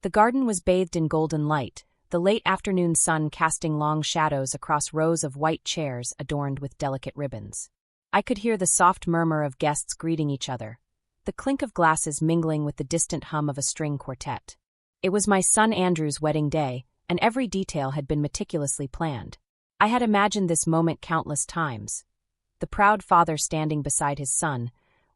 The garden was bathed in golden light, the late afternoon sun casting long shadows across rows of white chairs adorned with delicate ribbons. I could hear the soft murmur of guests greeting each other, the clink of glasses mingling with the distant hum of a string quartet. It was my son Andrew's wedding day, and every detail had been meticulously planned. I had imagined this moment countless times. The proud father standing beside his son,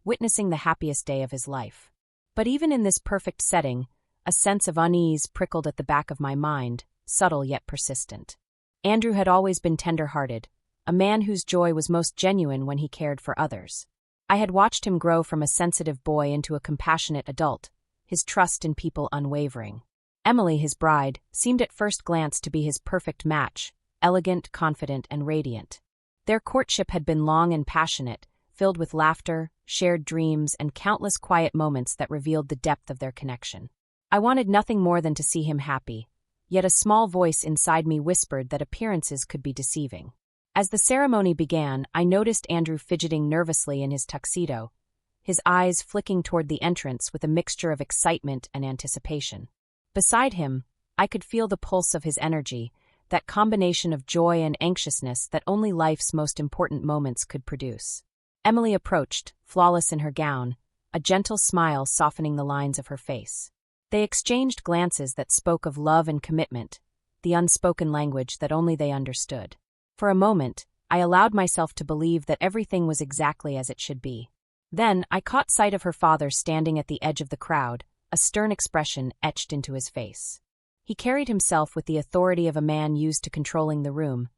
witnessing the happiest day of his life. But even in this perfect setting, a sense of unease prickled at the back of my mind, subtle yet persistent. Andrew had always been tender-hearted, a man whose joy was most genuine when he cared for others. I had watched him grow from a sensitive boy into a compassionate adult, his trust in people unwavering. Emily, his bride, seemed at first glance to be his perfect match, elegant, confident, and radiant. Their courtship had been long and passionate, filled with laughter, shared dreams, and countless quiet moments that revealed the depth of their connection. I wanted nothing more than to see him happy, yet a small voice inside me whispered that appearances could be deceiving. As the ceremony began, I noticed Andrew fidgeting nervously in his tuxedo, his eyes flicking toward the entrance with a mixture of excitement and anticipation. Beside him, I could feel the pulse of his energy, that combination of joy and anxiousness that only life's most important moments could produce. Emily approached, flawless in her gown, a gentle smile softening the lines of her face. They exchanged glances that spoke of love and commitment, the unspoken language that only they understood. For a moment, I allowed myself to believe that everything was exactly as it should be. Then, I caught sight of her father standing at the edge of the crowd, a stern expression etched into his face. He carried himself with the authority of a man used to controlling the room,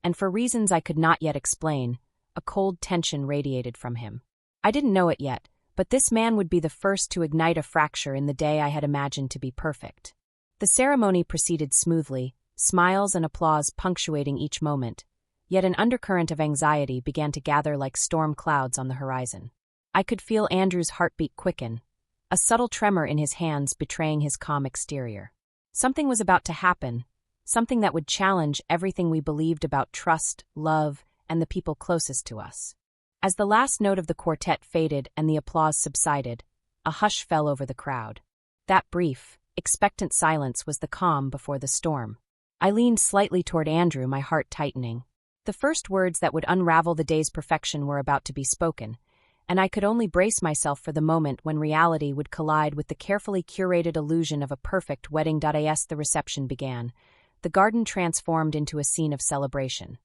and for reasons I could not yet explain, a cold tension radiated from him. I didn't know it yet, but this man would be the first to ignite a fracture in the day I had imagined to be perfect. The ceremony proceeded smoothly, smiles and applause punctuating each moment, yet an undercurrent of anxiety began to gather like storm clouds on the horizon. I could feel Andrew's heartbeat quicken, a subtle tremor in his hands betraying his calm exterior. Something was about to happen, something that would challenge everything we believed about trust, love, and the people closest to us. As the last note of the quartet faded and the applause subsided, a hush fell over the crowd. That brief, expectant silence was the calm before the storm. I leaned slightly toward Andrew, my heart tightening. The first words that would unravel the day's perfection were about to be spoken, and I could only brace myself for the moment when reality would collide with the carefully curated illusion of a perfect wedding. As the reception began, the garden transformed into a scene of celebration.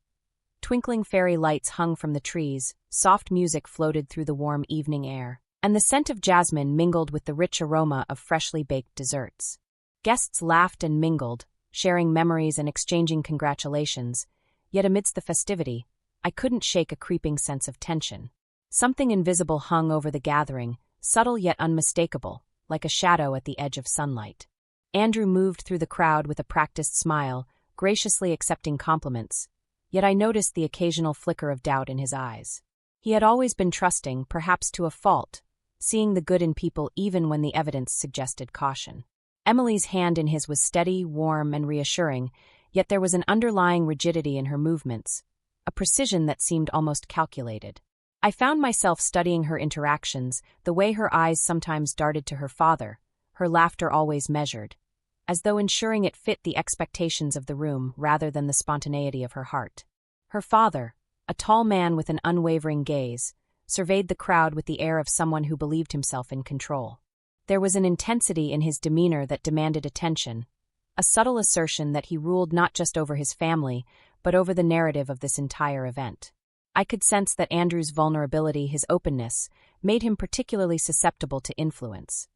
Twinkling fairy lights hung from the trees, soft music floated through the warm evening air, and the scent of jasmine mingled with the rich aroma of freshly baked desserts. Guests laughed and mingled, sharing memories and exchanging congratulations, yet amidst the festivity, I couldn't shake a creeping sense of tension. Something invisible hung over the gathering, subtle yet unmistakable, like a shadow at the edge of sunlight. Andrew moved through the crowd with a practiced smile, graciously accepting compliments, yet I noticed the occasional flicker of doubt in his eyes. He had always been trusting, perhaps to a fault, seeing the good in people even when the evidence suggested caution. Emily's hand in his was steady, warm, and reassuring, yet there was an underlying rigidity in her movements, a precision that seemed almost calculated. I found myself studying her interactions, the way her eyes sometimes darted to her father, her laughter always measured, as though ensuring it fit the expectations of the room rather than the spontaneity of her heart. Her father, a tall man with an unwavering gaze, surveyed the crowd with the air of someone who believed himself in control. There was an intensity in his demeanor that demanded attention, a subtle assertion that he ruled not just over his family, but over the narrative of this entire event. I could sense that Andrew's vulnerability, his openness, made him particularly susceptible to influence.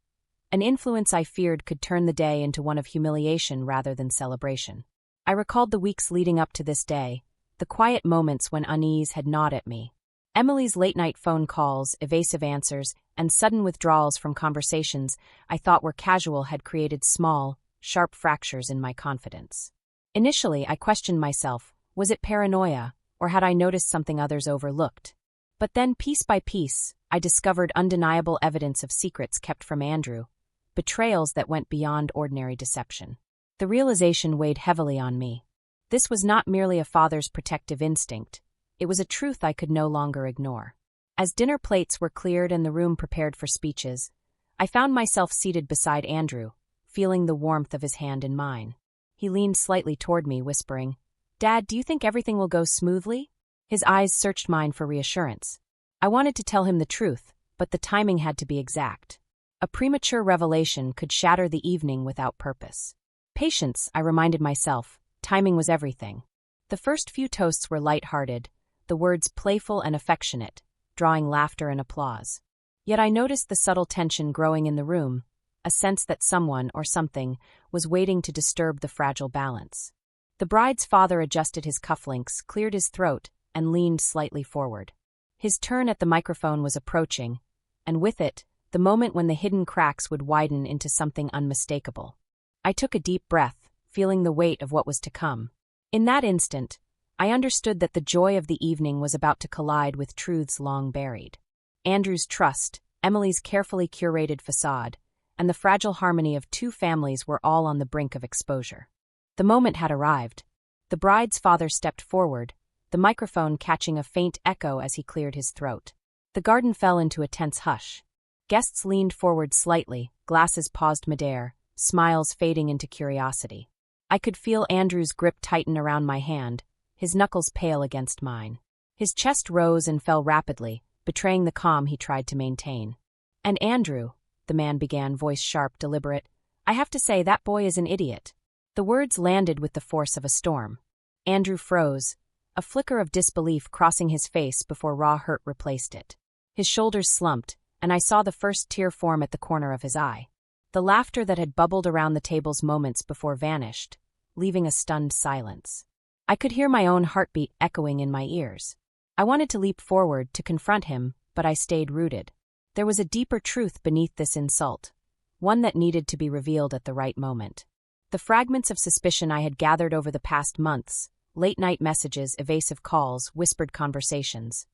An influence I feared could turn the day into one of humiliation rather than celebration. I recalled the weeks leading up to this day, the quiet moments when unease had gnawed at me. Emily's late-night phone calls, evasive answers, and sudden withdrawals from conversations I thought were casual had created small, sharp fractures in my confidence. Initially, I questioned myself, was it paranoia, or had I noticed something others overlooked? But then, piece by piece, I discovered undeniable evidence of secrets kept from Andrew, betrayals that went beyond ordinary deception. The realization weighed heavily on me. This was not merely a father's protective instinct, it was a truth I could no longer ignore. As dinner plates were cleared and the room prepared for speeches, I found myself seated beside Andrew, feeling the warmth of his hand in mine. He leaned slightly toward me, whispering, "Dad, do you think everything will go smoothly?" His eyes searched mine for reassurance. I wanted to tell him the truth, but the timing had to be exact. A premature revelation could shatter the evening without purpose. Patience, I reminded myself. Timing was everything. The first few toasts were light-hearted, the words playful and affectionate, drawing laughter and applause. Yet I noticed the subtle tension growing in the room, a sense that someone or something was waiting to disturb the fragile balance. The bride's father adjusted his cufflinks, cleared his throat, and leaned slightly forward. His turn at the microphone was approaching, and with it, the moment when the hidden cracks would widen into something unmistakable. I took a deep breath, feeling the weight of what was to come. In that instant, I understood that the joy of the evening was about to collide with truths long buried. Andrew's trust, Emily's carefully curated facade, and the fragile harmony of two families were all on the brink of exposure. The moment had arrived. The bride's father stepped forward, the microphone catching a faint echo as he cleared his throat. The garden fell into a tense hush. Guests leaned forward slightly, glasses paused midair, smiles fading into curiosity. I could feel Andrew's grip tighten around my hand, his knuckles pale against mine. His chest rose and fell rapidly, betraying the calm he tried to maintain. "And Andrew," the man began, voice sharp, deliberate, "I have to say that boy is an idiot." The words landed with the force of a storm. Andrew froze, a flicker of disbelief crossing his face before raw hurt replaced it. His shoulders slumped, and I saw the first tear form at the corner of his eye. The laughter that had bubbled around the tables moments before vanished, leaving a stunned silence. I could hear my own heartbeat echoing in my ears. I wanted to leap forward to confront him, but I stayed rooted. There was a deeper truth beneath this insult, one that needed to be revealed at the right moment. The fragments of suspicion I had gathered over the past months, late-night messages, evasive calls, whispered conversations,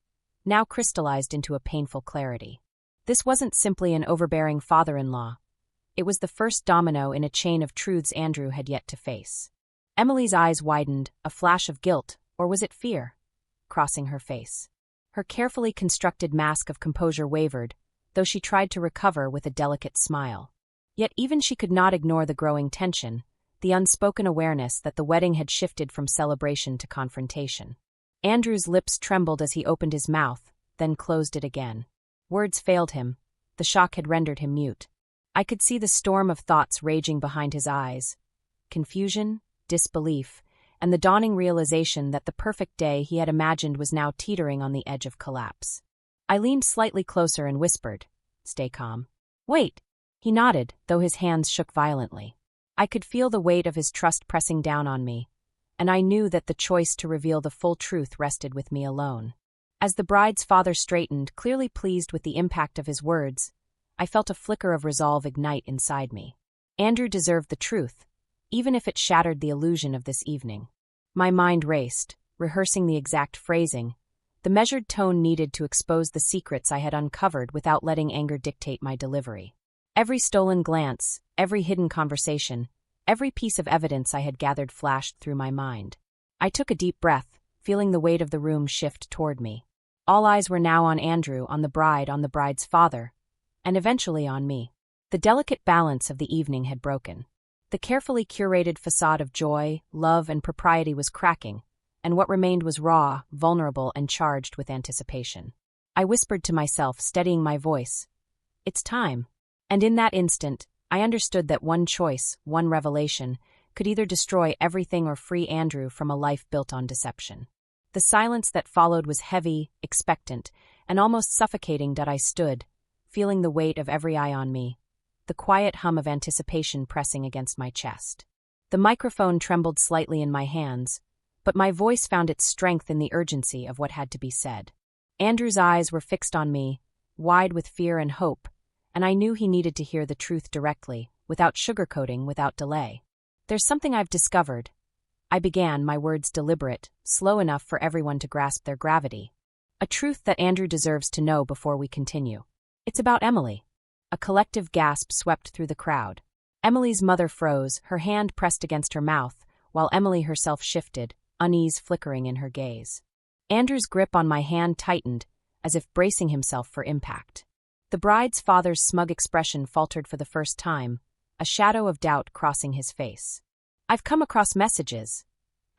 now crystallized into a painful clarity. This wasn't simply an overbearing father-in-law. It was the first domino in a chain of truths Andrew had yet to face. Emily's eyes widened, a flash of guilt, or was it fear, crossing her face. Her carefully constructed mask of composure wavered, though she tried to recover with a delicate smile. Yet even she could not ignore the growing tension, the unspoken awareness that the wedding had shifted from celebration to confrontation. Andrew's lips trembled as he opened his mouth, then closed it again. Words failed him. The shock had rendered him mute. I could see the storm of thoughts raging behind his eyes. Confusion, disbelief, and the dawning realization that the perfect day he had imagined was now teetering on the edge of collapse. I leaned slightly closer and whispered, "Stay calm." "Wait." He nodded, though his hands shook violently. I could feel the weight of his trust pressing down on me, and I knew that the choice to reveal the full truth rested with me alone. As the bride's father straightened, clearly pleased with the impact of his words, I felt a flicker of resolve ignite inside me. Andrew deserved the truth, even if it shattered the illusion of this evening. My mind raced, rehearsing the exact phrasing, the measured tone needed to expose the secrets I had uncovered without letting anger dictate my delivery. Every stolen glance, every hidden conversation, every piece of evidence I had gathered flashed through my mind. I took a deep breath, feeling the weight of the room shift toward me. All eyes were now on Andrew, on the bride's father, and eventually on me. The delicate balance of the evening had broken. The carefully curated facade of joy, love, and propriety was cracking, and what remained was raw, vulnerable, and charged with anticipation. I whispered to myself, steadying my voice, "It's time." And in that instant, I understood that one choice, one revelation, could either destroy everything or free Andrew from a life built on deception. The silence that followed was heavy, expectant, and almost suffocating. I stood, feeling the weight of every eye on me, the quiet hum of anticipation pressing against my chest. The microphone trembled slightly in my hands, but my voice found its strength in the urgency of what had to be said. Andrew's eyes were fixed on me, wide with fear and hope, and I knew he needed to hear the truth directly, without sugarcoating, without delay. "There's something I've discovered." I began, my words deliberate, slow enough for everyone to grasp their gravity. "A truth that Andrew deserves to know before we continue. It's about Emily." A collective gasp swept through the crowd. Emily's mother froze, her hand pressed against her mouth, while Emily herself shifted, unease flickering in her gaze. Andrew's grip on my hand tightened, as if bracing himself for impact. The bride's father's smug expression faltered for the first time, a shadow of doubt crossing his face. "I've come across messages,"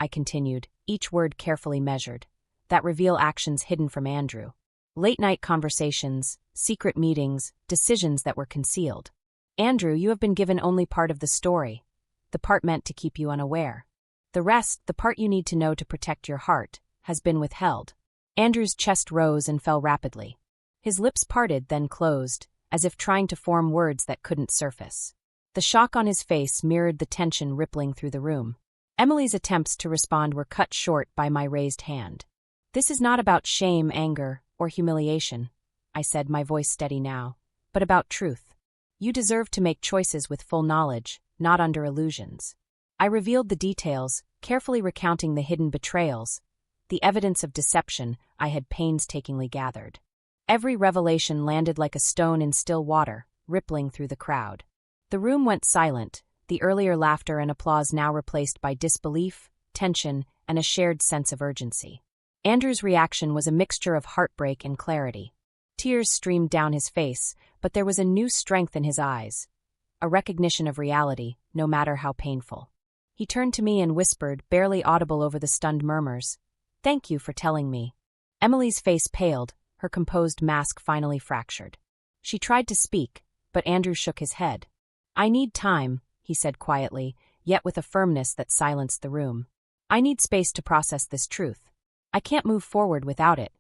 I continued, each word carefully measured, "that reveal actions hidden from Andrew. Late-night conversations, secret meetings, decisions that were concealed. Andrew, you have been given only part of the story, the part meant to keep you unaware. The rest, the part you need to know to protect your heart, has been withheld." Andrew's chest rose and fell rapidly. His lips parted, then closed, as if trying to form words that couldn't surface. The shock on his face mirrored the tension rippling through the room. Emily's attempts to respond were cut short by my raised hand. "This is not about shame, anger, or humiliation," I said, my voice steady now, "but about truth. You deserve to make choices with full knowledge, not under illusions." I revealed the details, carefully recounting the hidden betrayals, the evidence of deception I had painstakingly gathered. Every revelation landed like a stone in still water, rippling through the crowd. The room went silent, the earlier laughter and applause now replaced by disbelief, tension, and a shared sense of urgency. Andrew's reaction was a mixture of heartbreak and clarity. Tears streamed down his face, but there was a new strength in his eyes, a recognition of reality, no matter how painful. He turned to me and whispered, barely audible over the stunned murmurs, "Thank you for telling me." Emily's face paled, her composed mask finally fractured. She tried to speak, but Andrew shook his head. "I need time," he said quietly, yet with a firmness that silenced the room. "I need space to process this truth. I can't move forward without it."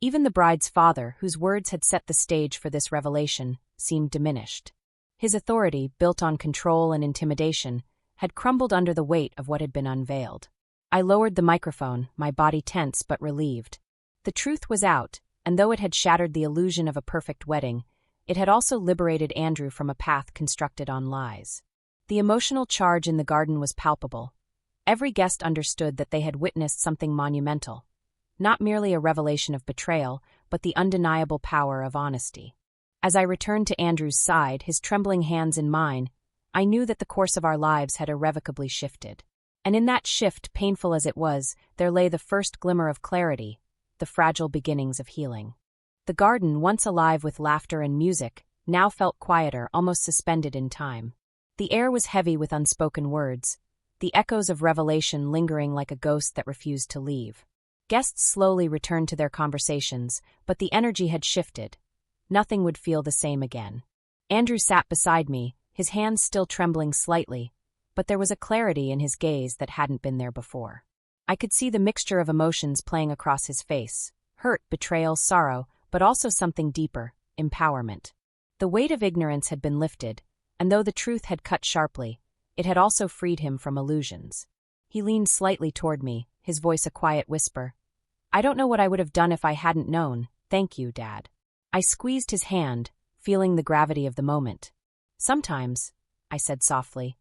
Even the bride's father, whose words had set the stage for this revelation, seemed diminished. His authority, built on control and intimidation, had crumbled under the weight of what had been unveiled. I lowered the microphone, my body tense but relieved. The truth was out, and though it had shattered the illusion of a perfect wedding, it had also liberated Andrew from a path constructed on lies. The emotional charge in the garden was palpable. Every guest understood that they had witnessed something monumental, not merely a revelation of betrayal, but the undeniable power of honesty. As I returned to Andrew's side, his trembling hands in mine, I knew that the course of our lives had irrevocably shifted. And in that shift, painful as it was, there lay the first glimmer of clarity, the fragile beginnings of healing. The garden, once alive with laughter and music, now felt quieter, almost suspended in time. The air was heavy with unspoken words, the echoes of revelation lingering like a ghost that refused to leave. Guests slowly returned to their conversations, but the energy had shifted. Nothing would feel the same again. Andrew sat beside me, his hands still trembling slightly, but there was a clarity in his gaze that hadn't been there before. I could see the mixture of emotions playing across his face, hurt, betrayal, sorrow, but also something deeper, empowerment. The weight of ignorance had been lifted, and though the truth had cut sharply, it had also freed him from illusions. He leaned slightly toward me, his voice a quiet whisper. "I don't know what I would have done if I hadn't known. Thank you, Dad." I squeezed his hand, feeling the gravity of the moment. "Sometimes," I said softly,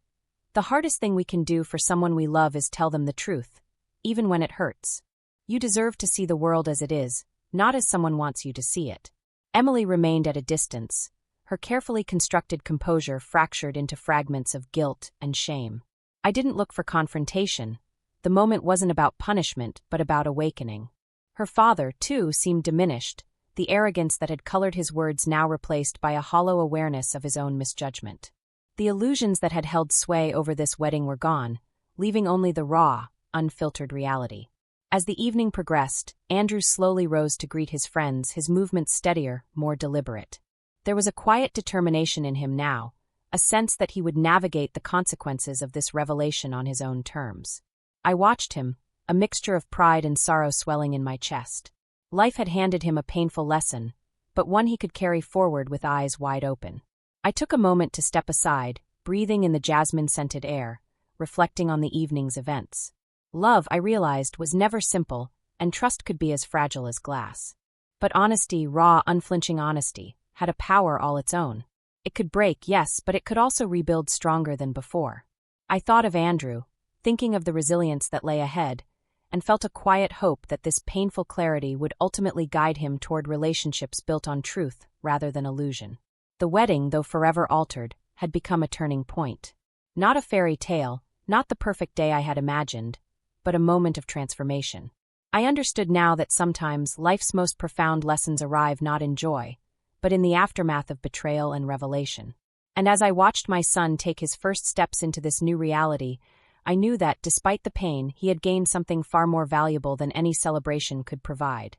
"the hardest thing we can do for someone we love is tell them the truth, even when it hurts. You deserve to see the world as it is, not as someone wants you to see it." Emily remained at a distance, her carefully constructed composure fractured into fragments of guilt and shame. I didn't look for confrontation. The moment wasn't about punishment, but about awakening. Her father, too, seemed diminished, the arrogance that had colored his words now replaced by a hollow awareness of his own misjudgment. The illusions that had held sway over this wedding were gone, leaving only the raw, unfiltered reality. As the evening progressed, Andrew slowly rose to greet his friends, his movements steadier, more deliberate. There was a quiet determination in him now, a sense that he would navigate the consequences of this revelation on his own terms. I watched him, a mixture of pride and sorrow swelling in my chest. Life had handed him a painful lesson, but one he could carry forward with eyes wide open. I took a moment to step aside, breathing in the jasmine-scented air, reflecting on the evening's events. Love, I realized, was never simple, and trust could be as fragile as glass. But honesty, raw, unflinching honesty, had a power all its own. It could break, yes, but it could also rebuild stronger than before. I thought of Andrew, thinking of the resilience that lay ahead, and felt a quiet hope that this painful clarity would ultimately guide him toward relationships built on truth rather than illusion. The wedding, though forever altered, had become a turning point. Not a fairy tale, not the perfect day I had imagined, but a moment of transformation. I understood now that sometimes life's most profound lessons arrive not in joy, but in the aftermath of betrayal and revelation. And as I watched my son take his first steps into this new reality, I knew that, despite the pain, he had gained something far more valuable than any celebration could provide.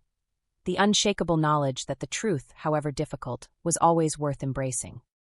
The unshakable knowledge that the truth, however difficult, was always worth embracing.